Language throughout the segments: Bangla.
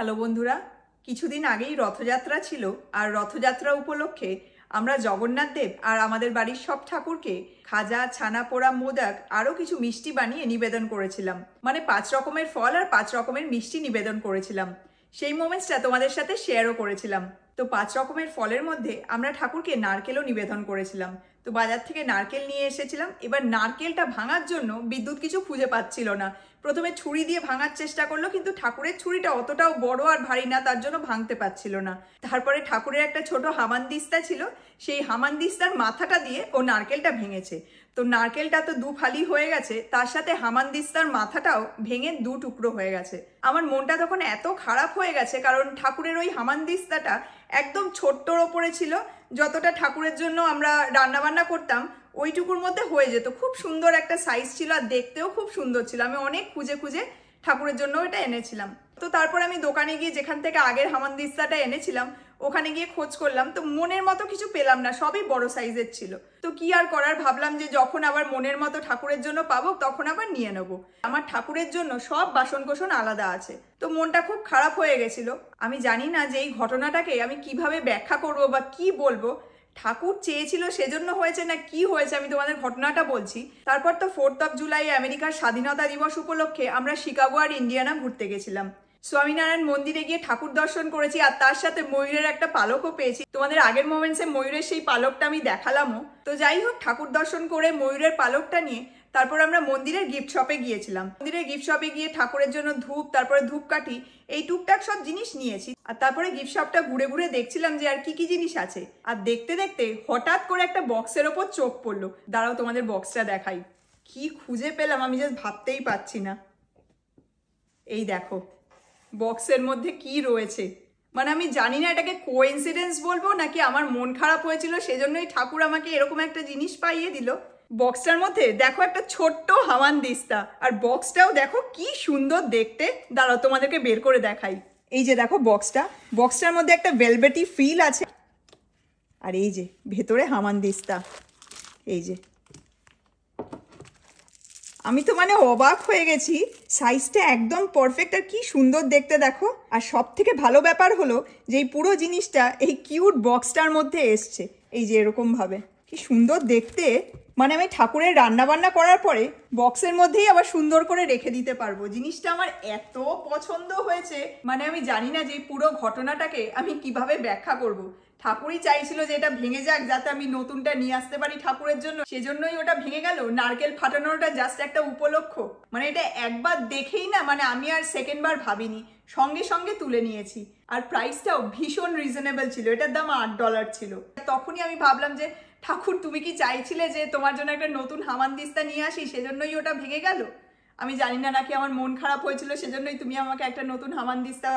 হ্যালো বন্ধুরা, কিছুদিন আগেই রথযাত্রা ছিল। আর রথযাত্রা উপলক্ষে আমরা জগন্নাথ দেব আর আমাদের বাড়ির সব ঠাকুরকে খাজা, ছানা পোড়া, মোদক আরও কিছু মিষ্টি বানিয়ে নিবেদন করেছিলাম। মানে 5 রকমের ফল আর 5 রকমের মিষ্টি নিবেদন করেছিলাম। সেই মোমেন্টসটা তোমাদের সাথে শেয়ারও করেছিলাম। তো 5 রকমের ফলের মধ্যে আমরা ঠাকুরকে নারকেলও নিবেদন করেছিলাম। তো বাজার থেকে নারকেল নিয়ে এসেছিলাম। এবার নারকেলটা ভাঙার জন্য বিদ্যুৎ কিছু খুঁজে পাচ্ছিল না। প্রথমে ছুরি দিয়ে ভাঙার চেষ্টা করলো, কিন্তু ঠাকুরের ছুরিটা অতটাও বড় আর ভারী না, তার জন্য ভাঙতে পারছিল না। তারপরে ঠাকুরের একটা ছোট হামানদিস্তা ছিল, সেই হামানদিস্তার মাথাটা দিয়ে ও নারকেলটা ভেঙেছে। তো নারকেলটা তো 2 ফালি হয়ে গেছে, তার সাথে হামানদিস্তার মাথাটাও ভেঙে 2 টুকরো হয়ে গেছে। আমার মনটা তখন এত খারাপ হয়ে গেছে, কারণ ঠাকুরের ওই হামানদিস্তাটা একদম ছোট্টর ওপরে ছিল। যতটা ঠাকুরের জন্য আমরা রান্নাবান্না করতাম ওইটুকুর মধ্যে হয়ে যেত। খুব সুন্দর একটা সাইজ ছিল আর দেখতেও খুব সুন্দর ছিল। আমি অনেক খুঁজে খুঁজে ঠাকুরের জন্য এটা এনেছিলাম। তো তারপর আমি দোকানে গিয়ে, যেখান থেকে আগের হামানদিস্তাটা এনেছিলাম, ওখানে গিয়ে খোঁজ করলাম। তো মনের মতো কিছু পেলাম না, সবই বড় সাইজের ছিল। তো কি আর করার, ভাবলাম যে যখন আবার মনের মতো ঠাকুরের জন্য পাবো তখন আবার নিয়ে নেবো। আমার ঠাকুরের জন্য সব বাসন কোসন আলাদা আছে। তো মনটা খুব খারাপ হয়ে গেছিল। আমি জানি না যে এই ঘটনাটাকে আমি কিভাবে ব্যাখ্যা করবো বা কি বলবো। ঠাকুর চেয়েছিল সেজন্য হয়েছে না কি হয়েছে, আমি তোমাদের ঘটনাটা বলছি। তারপর তো 4 জুলাই আমেরিকার স্বাধীনতা দিবস উপলক্ষে আমরা শিকাগো আর ইন্ডিয়ানা ঘুরতে গেছিলাম। স্বামীনারায়ণ মন্দিরে গিয়ে ঠাকুর দর্শন করেছি, আর তার সাথে ময়ূরের একটা পালকও পেয়েছি। তোমাদের আগের মোমেন্টসে ময়ূরের সেই পালকটা আমি দেখালামও। তো যাই হোক, ঠাকুর দর্শন করে ময়ূরের পালকটা নিয়ে তারপর আমরা মন্দিরের গিফট শপে গিয়েছিলাম। মন্দিরের গিফট শপে গিয়ে ঠাকুরের জন্য ধূপ, তারপরে ধূপকাঠি, এই টুকটাক সব জিনিস নিয়েছি। আর তারপরে গিফট শপটা ঘুরে ঘুরে দেখছিলাম যে আর কি কি জিনিস আছে। আর দেখতে দেখতে হঠাৎ করে একটা বক্সের ওপর চোখ পড়লো। দাঁড়াও তোমাদের বক্সটা দেখাই। কি খুঁজে পেলাম আমি জাস্ট ভাবতেই পারছি না। এই দেখো বক্সের মধ্যে কি রয়েছে। মানে আমি জানি না এটাকে কোইন্সিডেন্স বলবো নাকি আমার মন খারাপ হয়েছিল সেজন্যই ঠাকুর আমাকে এরকম একটা জিনিস পাইয়ে দিল। বক্সটার মধ্যে দেখো একটা ছোট্ট হামানদিস্তা, আর বক্সটাও দেখো কি সুন্দর দেখতে। দাঁড়াও তোমাদেরকে বের করে দেখাই। এই যে দেখো বক্সটার মধ্যে একটা ভেলভেটি ফিল আছে, আর এই যে ভেতরে হামানদিস্তা। এই যে আমি তো মানে অবাক হয়ে গেছি, সাইজটা একদম পারফেক্ট আর কি সুন্দর দেখতে দেখো। আর সব থেকে ভালো ব্যাপার হলো যে এই পুরো জিনিসটা এই কিউট বক্সটার মধ্যে এসছে। এই যে এরকম ভাবে কি সুন্দর দেখতে। মানে আমি ঠাকুরের রান্না বান্না করার পরে বক্সের মধ্যেই আবার সুন্দর করে রেখে দিতে পারবো। জিনিসটা আমার এত পছন্দ হয়েছে, মানে আমি জানি না যে পুরো ঘটনাটাকে আমি কিভাবে ব্যাখ্যা করব। ঠাকুরই চাইছিল যে এটা ভেঙে যাক যাতে আমি নতুনটা নিয়ে আসতে পারি ঠাকুরের জন্য, সেজন্যই ওটা ভেঙে গেল। নারকেল ফাটানোটা জাস্ট একটা উপলক্ষ। মানে এটা একবার দেখেই না, মানে আমি আর সেকেন্ড বার ভাবিনি, সঙ্গে সঙ্গে তুলে নিয়েছি। আর প্রাইসটাও ভীষণ রিজনেবল ছিল, এটার দাম $8 ছিল। তখনই আমি ভাবলাম যে ঠাকুর তুমি কি চাইছিলে যে তোমার জন্য একটা নতুন হামানদিস্তা নিয়ে আসি, সেজন্যই ওটা ভেঙে গেল। আমি জানি না নাকি আমার মন খারাপ হয়েছিল সেজন্যই তুমি আমাকে একটা নতুন হামানদিস্তা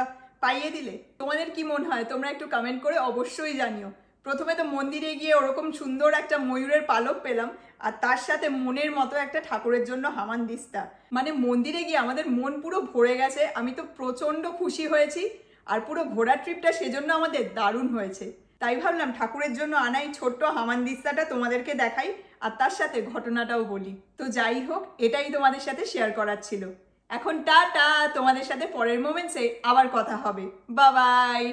পাইয়ে দিলে। তোমাদের কি মনে হয় তোমরা একটু কমেন্ট করে অবশ্যই জানিও। প্রথমে তো মন্দিরে গিয়ে ওরকম সুন্দর একটা ময়ূরের পালক পেলাম, আর তার সাথে মনের মতো একটা ঠাকুরের জন্য হামানদিস্তা। মানে মন্দিরে গিয়ে আমাদের মন পুরো ভরে গেছে। আমি তো প্রচন্ড খুশি হয়েছি। আর পুরো ঘোরার ট্রিপটা সেজন্য আমাদের দারুণ হয়েছে। তাই ভাবলাম ঠাকুরের জন্য আনাই ছোট্ট হামানদিস্তাটা তোমাদেরকে দেখাই, আর তার সাথে ঘটনাটাও বলি। তো যাই হোক, এটাই তোমাদের সাথে শেয়ার করার ছিল। এখন টাটা, তোমাদের সাথে পরের মোমেন্টসে আবার কথা হবে। Bye bye.